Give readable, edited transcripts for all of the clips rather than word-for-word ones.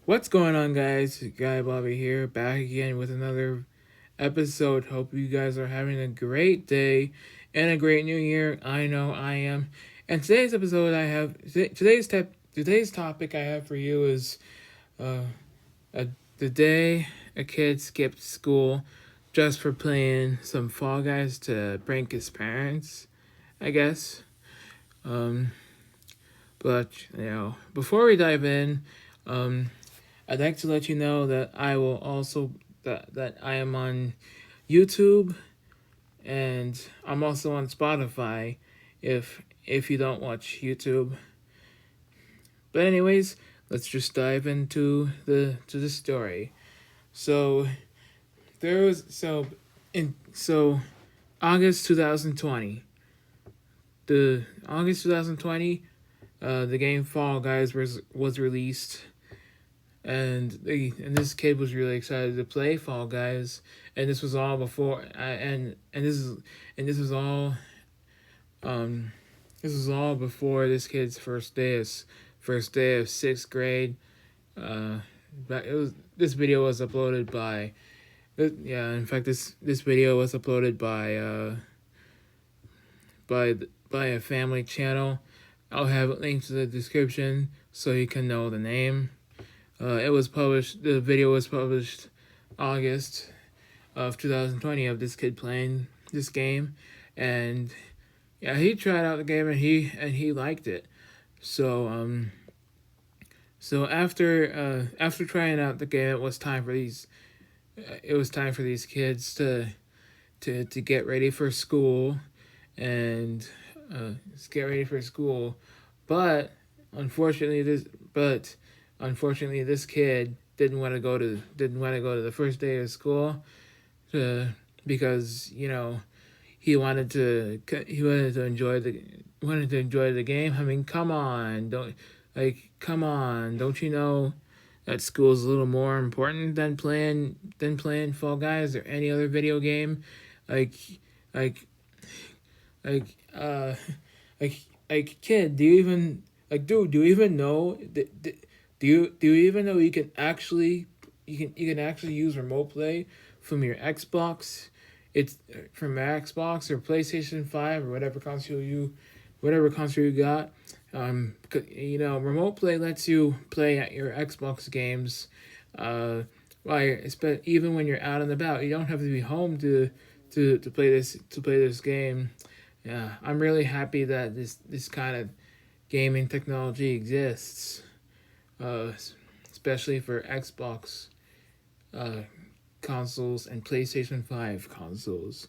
What's going on, guys? Guy Bobby here, back again with another episode. Hope you guys are having a great day and a great new year. I know I am. And today's episode, today's topic I have for you is uh, a, the day a kid skipped school just for playing some Fall Guys to prank his parents. I guess. Um, but before we dive in, um, I'd like to let you know that I will also that I am on YouTube and I'm also on Spotify if you don't watch YouTube. But anyways, let's just dive into the story. So there was so in so August 2020. The August 2020, the game Fall Guys was released, and this kid was really excited to play Fall Guys, and this was all before this was all um this was all before this kid's first day of sixth grade. But this video was uploaded by yeah. In fact, this video was uploaded by a family channel. I'll have it linked to the description so you can know the name. It was published. The video was published August of 2020 of this kid playing this game, and yeah, he tried out the game and he liked it. So after trying out the game, it was time for these kids to get ready for school and get ready for school, but unfortunately this but unfortunately this kid didn't want to go to the first day of school because he wanted to enjoy the game. I mean, come on, don't you know that school's a little more important than playing Fall Guys or any other video game? Like like like like kid, do you even like dude? Do you even know? Do you even know you can actually use remote play from your Xbox? It's from Xbox or PlayStation 5 or whatever console you got. Remote play lets you play at your Xbox games. Even when you're out and about, you don't have to be home to play this game. Yeah, I'm really happy that this kind of gaming technology exists, uh, especially for Xbox uh, consoles and PlayStation 5 consoles.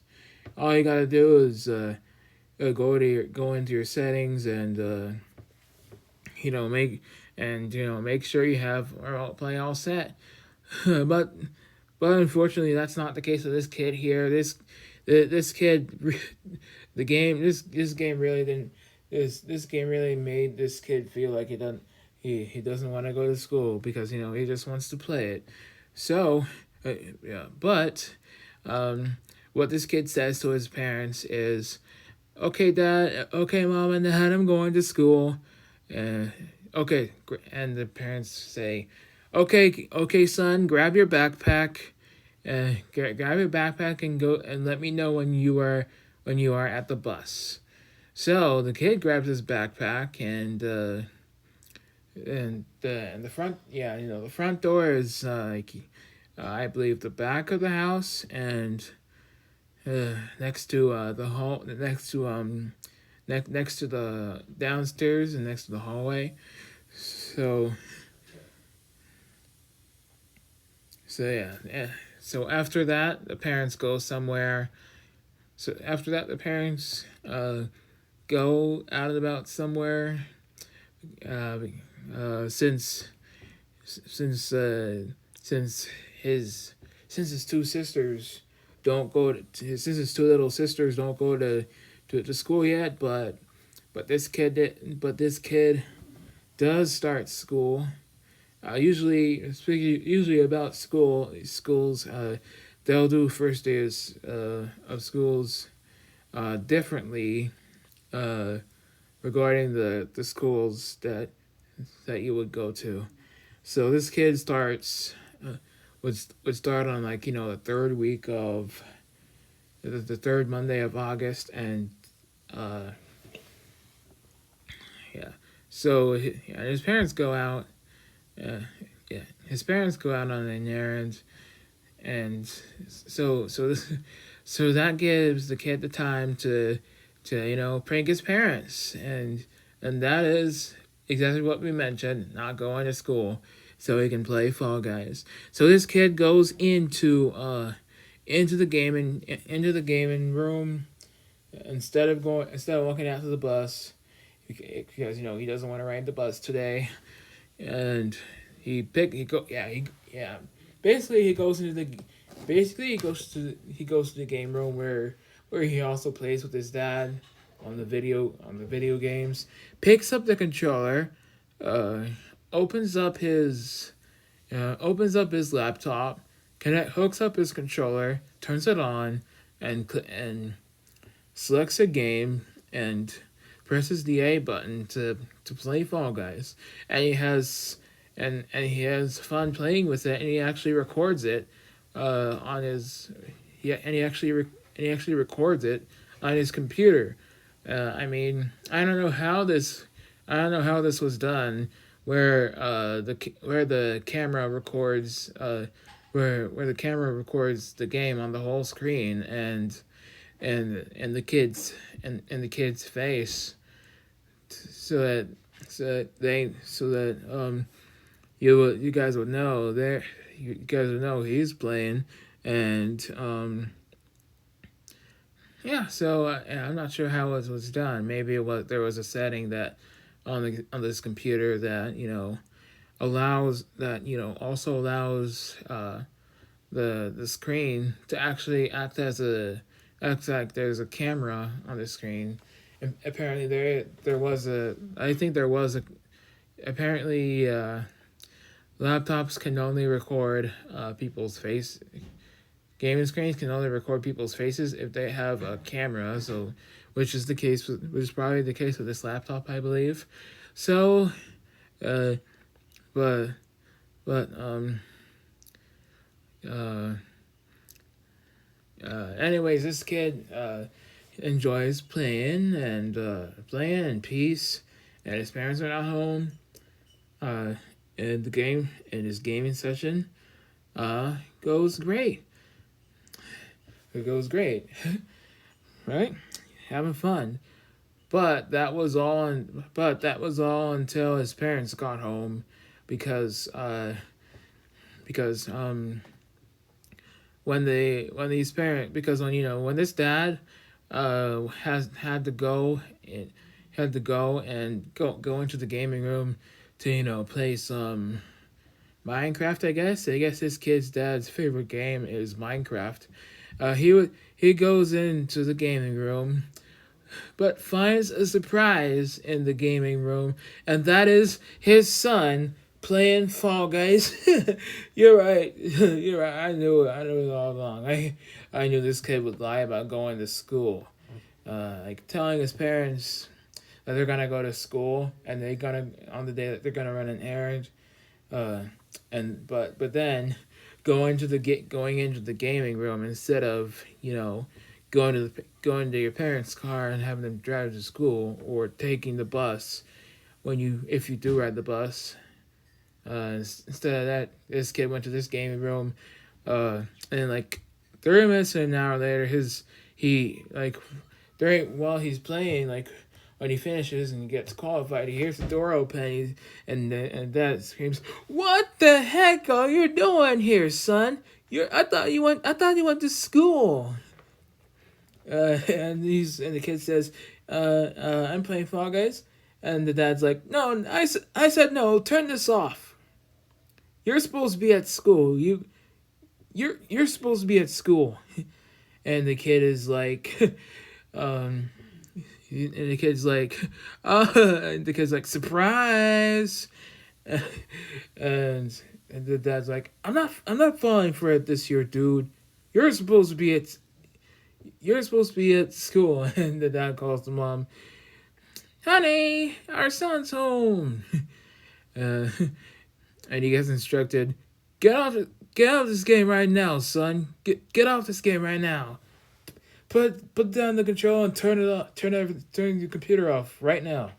All you gotta do is go into your settings and you know make make sure you have play all set. but but unfortunately, that's not the case with this kid here. This kid, this game really didn't this game really made this kid feel like he doesn't want to go to school because he just wants to play it. So yeah, but um, what this kid says to his parents is, "Okay, Dad. Okay, Mom and Dad. I'm going to school." Uh, okay, and the parents say, "Okay, son. Grab your backpack. Grab your backpack and go and let me know when you are at the bus." So the kid grabs his backpack and the front the front door is I believe the back of the house and next to the hall next to the downstairs and next to the hallway. So yeah. So after that, the parents go somewhere. So after that, the parents go out and about somewhere. Uh, since since since since his two sisters don't go since his two little sisters don't go to school yet, but this kid does start school. Usually about schools, they'll do first days of schools differently uh, regarding the schools that you would go to. So this kid starts would start on like the third week of the third Monday of August, and uh, yeah. So yeah, his parents go out. Uh, yeah, his parents go out on an errand, and so that gives the kid the time to prank his parents, and that is exactly what we mentioned, not going to school so he can play Fall Guys. So this kid goes into the gaming room instead of walking out to the bus because he doesn't want to ride the bus today, and he go yeah he yeah basically he goes to the game room where he also plays with his dad on the video games, picks up the controller, uh opens up his laptop, hooks up his controller, turns it on, and selects a game, and presses the A button to play Fall Guys, and he has fun playing with it, and he actually records it on his yeah, and he actually records it on his computer. I mean, I don't know how this was done, where the camera records where the camera records the game on the whole screen, and the kid's face, so that you guys would know there you guys would know he's playing, and yeah. So yeah, I'm not sure how it was done. Maybe there was a setting that on this computer that also allows the screen to actually act like there's a camera on the screen. And apparently there was a I think there was a apparently laptops can only record people's face. Gaming screens can only record people's faces if they have a camera. So, which is probably the case with this laptop, I believe. So, uh, but but uh, anyways, this kid enjoys playing in peace, and his parents are not home. Uh, and his gaming session goes great. It goes great, right? Having fun. But that was all until his parents got home, because because when these parents because when this dad has had to go and go into the gaming room to play some Minecraft. I guess his kid's dad's favorite game is Minecraft. He goes into the gaming room, but finds a surprise in the gaming room, and that is his son playing Fall Guys. You're right. You're right. I knew it all along. I knew this kid would lie about going to school, like telling his parents that they're gonna go to school, and they're gonna on the day that they're gonna run an errand, uh, but then going into the gaming room instead of going to your parents' car and having them drive to school, or taking the bus if you do ride the bus. Instead of that, this kid went to this gaming room, and like 30 minutes and an hour later, he like while he's playing, like when he finishes and gets qualified, he hears the door open, and dad screams, "What the heck are you doing here, son? I thought you went to school." And the kid says, "I'm playing Fall Guys," and the dad's like, "No, I said no. Turn this off. You're supposed to be at school. You're supposed to be at school." And the kid is like, and the kid's like, and the kid's like, "Surprise!" and the dad's like, I'm not falling for it this year, dude. You're supposed to be at you're supposed to be at school." And the dad calls the mom, "Honey, our son's home." uh, and he gets instructed, get off this game right now, son. Get off this game right now. Put down the control and turn it off. Turn the computer off right now,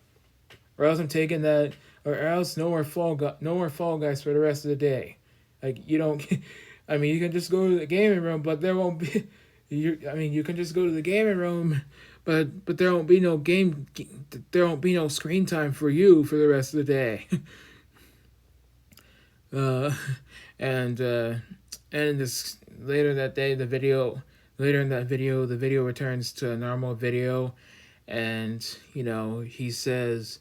or else I'm taking that. Or else no more Fall Guys for the rest of the day. Like you don't. I mean, you can just go to the gaming room, but there won't be. You can just go to the gaming room, but there won't be no game. There won't be no screen time for you for the rest of the day. uh, and this later that day, later in that video, the video returns to a normal video, and he says,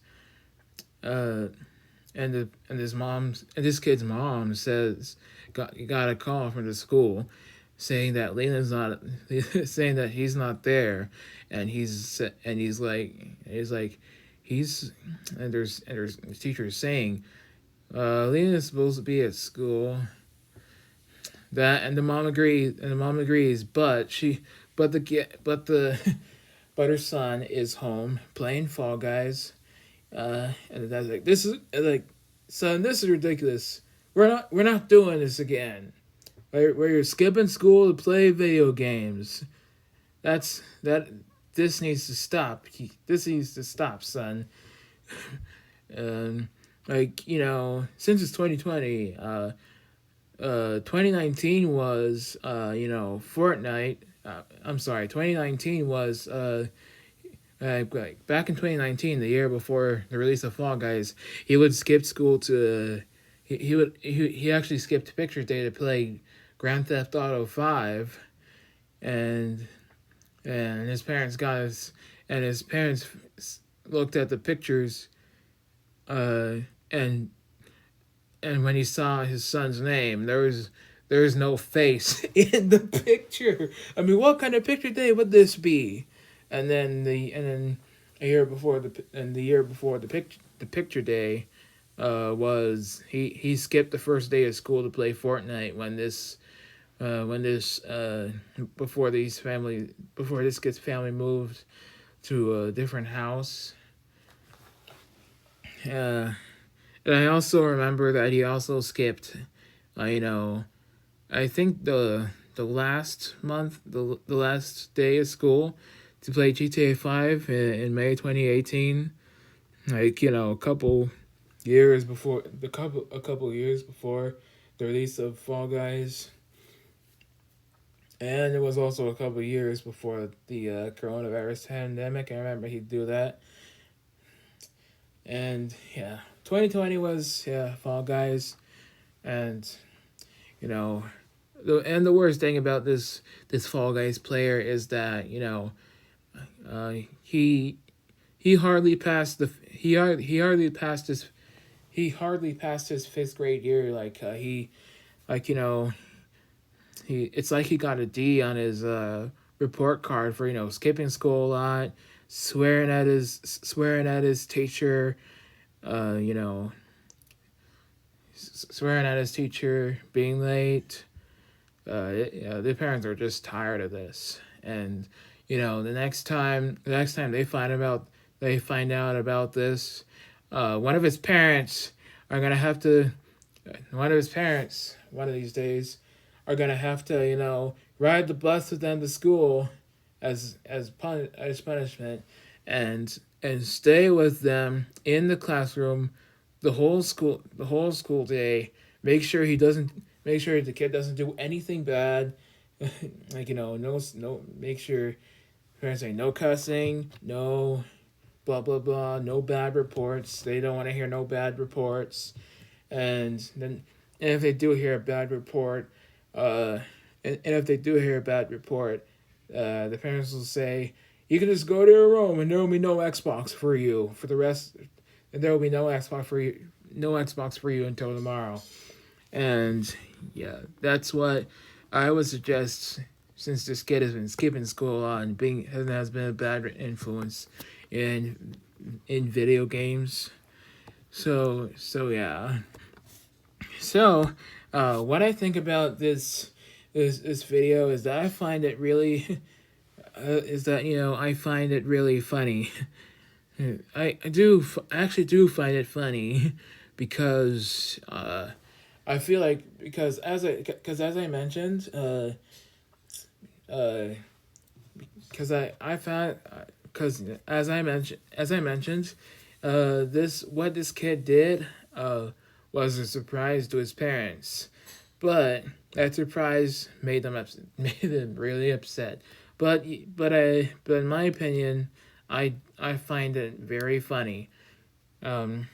and this kid's mom says got a call from the school saying that Leland's not saying that he's not there, and he's and there's teachers saying Leland is supposed to be at school. That and the mom agrees, but her son is home playing Fall Guys. And the dad's like, "This is like, son, this is ridiculous. We're not doing this again. Where you're skipping school to play video games. That this needs to stop. This needs to stop, son." Since it's 2020, 2019 was Fortnite. I'm sorry, 2019 was back in 2019, the year before the release of Fall Guys, he would skip school to he actually skipped picture day to play Grand Theft Auto 5, and his parents looked at the pictures, and when he saw his son's name, there was no face in the picture. I mean, what kind of picture day would this be? And then the year before the picture day was he skipped the first day of school to play Fortnite before this kid's family moved to a different house. And I also remember that he also skipped, I think the last day of school to play GTA 5 in May 2018, a couple years before a couple years before the release of Fall Guys, and it was also a couple years before the coronavirus pandemic. I remember he'd do that, and 2020 was Fall Guys, and the worst thing about this Fall Guys player is that he hardly passed his fifth grade year. It's like he got a D on his report card for skipping school a lot, swearing at his teacher, swearing at his teacher, being late. The parents are just tired of this, and the next time they find out about this, one of his parents one of these days are gonna have to ride the bus with them to school as punishment, and stay with them in the classroom the whole school day. Make sure the kid doesn't do anything bad. Make sure parents say no cussing, no blah blah blah, no bad reports. They don't want to hear no bad reports. And if they do hear a bad report, the parents will say, "You can just go to your room, and there will be no Xbox for you for the rest. And there will be no Xbox for you until tomorrow." And that's what I would suggest, since this kid has been skipping school a lot and has been a bad influence in video games. So what I think about this video is that I find it really I find it really funny. I actually do find it funny because I feel like because as I mentioned, uh, because I found because as I mentioned, this what this kid did was a surprise to his parents, but that surprise made them made them really upset. But but in my opinion, I find it very funny. Um,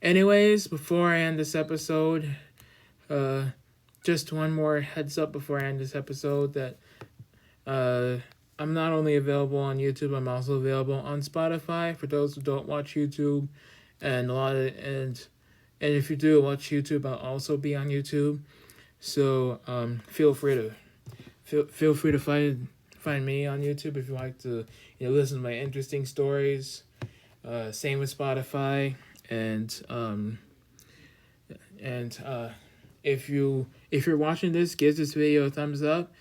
Anyways, before I end this episode, uh, just one more heads up before I end this episode that uh, I'm not only available on YouTube, I'm also available on Spotify for those who don't watch YouTube, and a lot of and if you do watch YouTube, I'll also be on YouTube. So feel free to find me on YouTube if you like to listen to my interesting stories. Same with Spotify, and and if you're watching this, give this video a thumbs up.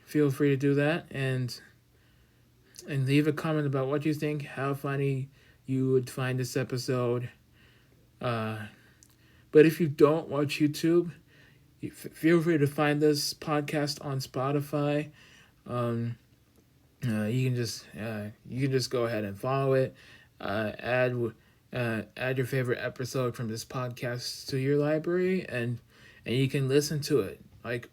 Feel free to do that, and leave a comment about what you think, how funny you would find this episode. Uh, but if you don't watch YouTube, feel free to find this podcast on Spotify. Um, you can just go ahead and follow it. Add your favorite episode from this podcast to your library, and you can listen to it like